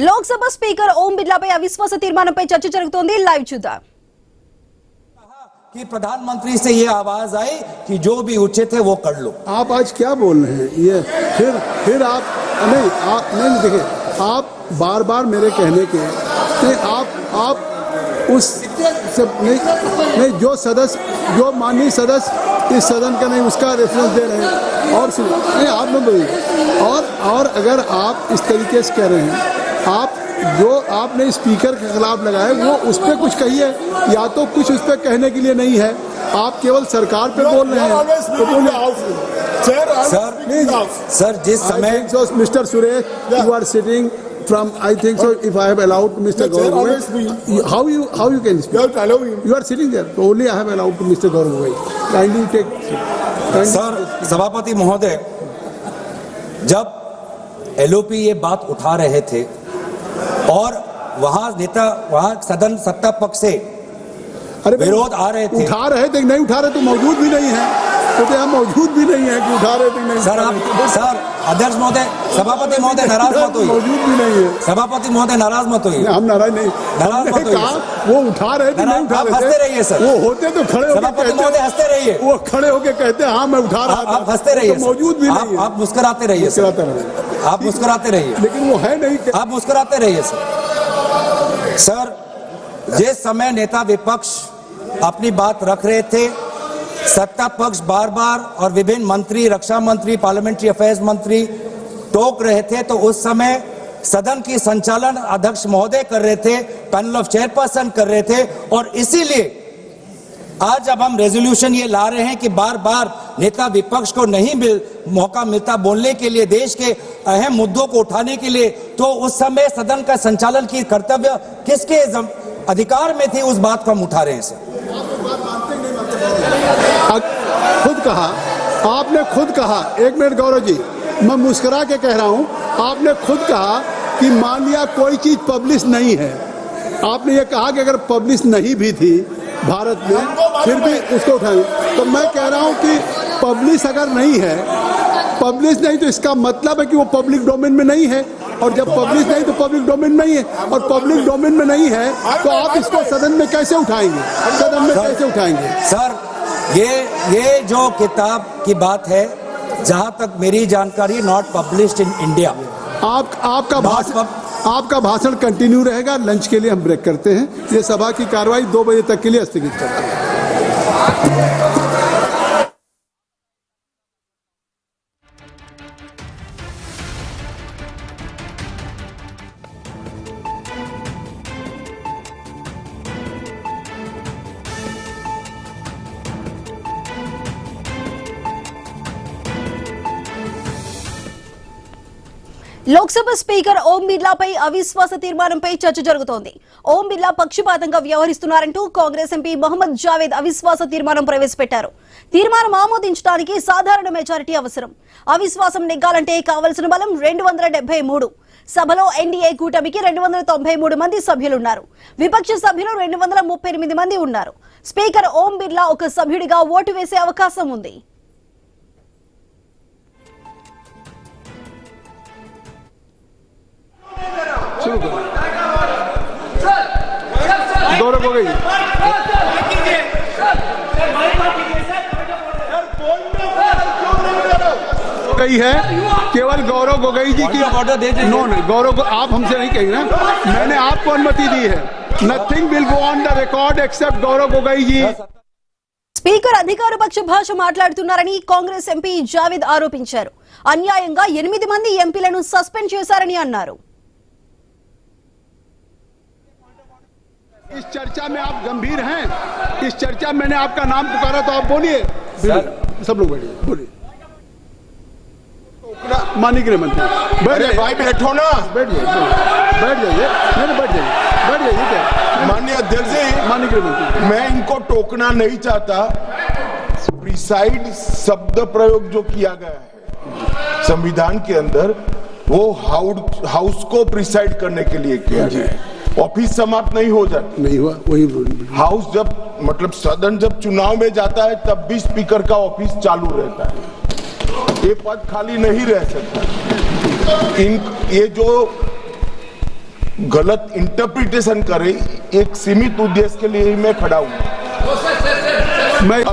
Lok Sabha speaker ఓం బిర్లాపై అవిశ్వాస తీర్మానంపై చర్చ జరుగుతోంది. లైవ్ చూద్దాం. कि प्रधानमंत्री से ये आवाज आई कि जो भी उचित है वो कर लो। आप आज क्या बोल रहे हैं? ये फिर आप नहीं देखिए, आप बार बार मेरे कहने के कि आप उस सब नहीं जो सदस्य जो माननीय सदस्य इस सदन का नहीं उसका रेफरेंस दे रहे हैं और नहीं आप लोग बोलिए। और अगर आप इस तरीके से कह रहे हैं, आप जो आपने स्पीकर के खिलाफ लगाए वो उस पर कुछ कहिए, या तो कुछ उस पर कहने के लिए नहीं है, आप केवल सरकार पे बोल रहे हैं तो सर जिस समय mister Suresh you are sitting from I think so if I have allowed to Mr. Gaurav, how you can speak? You are sitting there, so only I have allowed to Mr. Gaurav. Kindly take. Sir सभापति महोदय, जब LOP ये बात उठा रहे थे और वहाँ सदन सत्ता पक्ष से विरोध आ रहे थे, उठा रहे थे नहीं उठा रहे तो मौजूद भी नहीं है, तो क्या मौजूद भी नहीं है कि उठा रहे थे नहीं। सर अध्यक्ष महोदय, सभापति महोदय नाराज मत होइए। मौजूद भी नहीं है सभापति महोदय नाराज मत होइए। हम नाराज नहीं, वो उठा रहे थे नहीं उठा रहे थे। हंसते रहिए सर, वो होते तो खड़े होकर सभापति महोदय हंसते रहिए। वो खड़े होकर कहते हाँ मैं उठा रहा था। आप हंसते रहिए, मौजूद भी नहीं। आप मुस्कुराते रहिए, आप मुस्कुराते रहिए, लेकिन वो है नहीं। आप मुस्कुराते रहिए सर। जिस समय नेता विपक्ष अपनी बात रख रहे थे, सत्ता पक्ष बार बार और विभिन्न मंत्री, रक्षा मंत्री, पार्लियामेंट्री अफेयर्स मंत्री टोक रहे थे, तो उस समय सदन की संचालन अध्यक्ष महोदय कर रहे थे, पैनल ऑफ चेयरपर्सन कर रहे थे। और इसीलिए आज जब हम रेजोल्यूशन ये ला रहे हैं कि बार बार नेता विपक्ष को नहीं मौका मिलता बोलने के लिए, देश के अहम मुद्दों को उठाने के लिए, तो उस समय सदन का संचालन की कर्तव्य किसके अधिकार में थी, उस बात को हम उठा रहे हैं सर। खुद कहा, आपने खुद कहा, एक मिनट गौरव जी, मैं मुस्कुरा के कह रहा हूं, आपने खुद कहा कि मान लिया कोई चीज पब्लिश नहीं है, आपने ये कहा कि अगर पब्लिश नहीं भी थी भारत में फिर भी उसको उठाएं। तो मैं कह रहा हूं कि पब्लिश अगर नहीं है, पब्लिश नहीं तो इसका मतलब है कि वो पब्लिक डोमेन में नहीं है, और जब पब्लिश नहीं तो पब्लिक डोमेन नहीं है, और पब्लिक डोमेन में नहीं है तो आप इसको सदन में कैसे उठाएंगे? सदन में कैसे उठाएंगे? सर ये जो किताब की बात है, जहां तक मेरी जानकारी, नॉट पब्लिश्ड इन इंडिया। आपका भाषण कंटिन्यू रहेगा। लंच के लिए हम ब्रेक करते हैं। ये सभा की कार्रवाई 2 बजे तक के लिए स्थगित करते हैं। లోక్సభ స్పీకర్ ఓం బిర్లాపై అవిశ్వాస తీర్మానంపై చర్చ జరుగుతోంది. ఓం బిర్లా పక్షపాతంగా వ్యవహరిస్తున్నారంటూ కాంగ్రెస్ ఎంపీ మొహమ్మద్ జావేద్ అవిశ్వాస తీర్మానం ప్రవేశపెట్టారు. తీర్మానం ఆమోదించడానికి సాధారణ మెజారిటీ అవసరం. అవిశ్వాసం నెగ్గాలంటే కావలసిన బలం 273. సభలో ఎన్డీఏ కూటమికి 293 మంది సభ్యులున్నారు. విపక్ష సభ్యులు 238 మంది ఉన్నారు. స్పీకర్ ఓం బిర్లా ఒక సభ్యుడిగా ఓటు వేసే అవకాశం ఉంది. गौरव गोगोई गई है, केवल गौरव गोगोई जी की नो गौरव को आप हमसे नहीं कहेंगे ना, मैंने आपको अनुमति दी है। Nothing will go on the record except Gaurav Gogoi ji. Speaker అధికార పక్ష భాష మాట్లాడుతున్నారని కాంగ్రెస్ ఎంపీ జావేద్ ఆరోపించారు. అన్యాయంగా 8 మంది ఎంపీలను సస్పెండ్ చేశారని అన్నారు. इस चर्चा में आप गंभीर हैं? इस चर्चा में मैंने आपका नाम पुकारा तो आप बोलिए। सब लोग बैठिए, बोलिए। माननीय गृह मंत्री बैठ भाई बैठो ना, बैठ जाइए, बैठ जाइए, बैठ जाइए। माननीय अध्यक्ष जी, माननीय गृह मंत्री, मैं इनको टोकना नहीं चाहता। प्रिसाइड शब्द प्रयोग जो किया गया है संविधान के अंदर, वो हाउस को प्रिसाइड करने के लिए किया गया है। ऑफिस समाप्त नहीं हो जाता, नहीं हुआ वही हाउस जब मतलब सदन जब चुनाव में जाता है तब भी स्पीकर का ऑफिस चालू रहता है, ये पद खाली नहीं रह सकता। ये जो गलत इंटरप्रिटेशन करे, एक सीमित उद्देश्य के लिए ही मैं खड़ा हूं। मैं